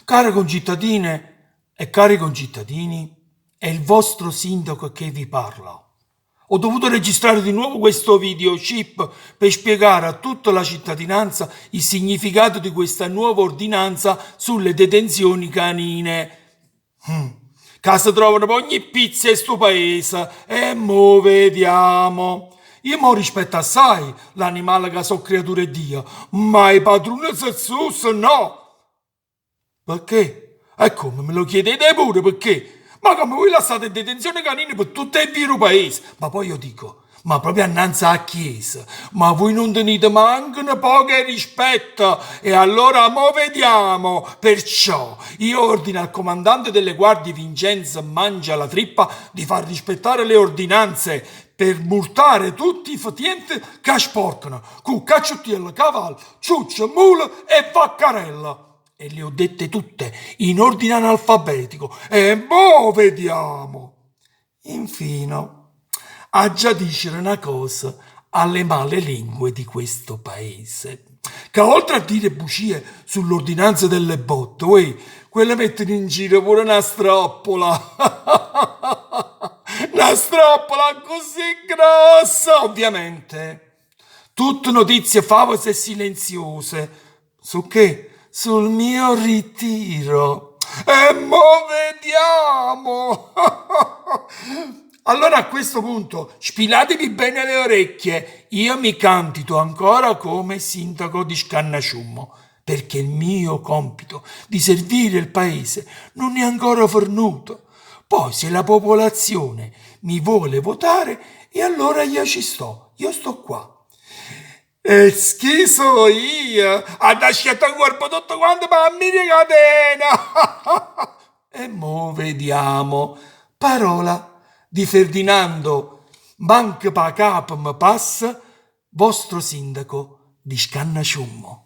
Care concittadine e cari concittadini, è il vostro sindaco che vi parla. Ho dovuto registrare di nuovo questo video chip per spiegare a tutta la cittadinanza il significato di questa nuova ordinanza sulle detenzioni canine. Che si trovano per ogni pizza in sto paese e mo vediamo. Io mo rispetto assai l'animale che so creatura di Dio, ma i padroni Zezzus no! Perché? E come me lo chiedete pure perché? Ma come voi lasciate in detenzione canine per tutto il vero paese? Ma poi io dico, ma proprio annanzi alla chiesa, ma voi non tenete manco un po' che rispetto? E allora mo vediamo. Perciò io ordino al comandante delle guardie Vincenzo Mangia la Trippa di far rispettare le ordinanze per multare tutti i fatienti che sporcano con cacciuttiello, cavallo, ciuccio, mulo e vaccarella. E le ho dette tutte in ordine analfabetico. E mo vediamo. Infine, a già dicere una cosa alle male lingue di questo paese, che oltre a dire bugie sull'ordinanza delle botte, quelle mettono in giro pure una stroppola. Una stroppola così grossa, ovviamente. Tutte notizie favose e silenziose. Su che? Sul mio ritiro. E mo vediamo. Allora a questo punto spilatevi bene le orecchie. Io mi candido ancora come sindaco di Scannasciummo, perché il mio compito di servire il paese non è ancora fornuto. Poi se la popolazione mi vuole votare, e allora io sto qua. E schizo io, ha lasciato il corpo tutto quanto per mi catena. E mo vediamo. Parola di Ferdinando Manca pa capo mi passa, vostro sindaco di Scannasciummo.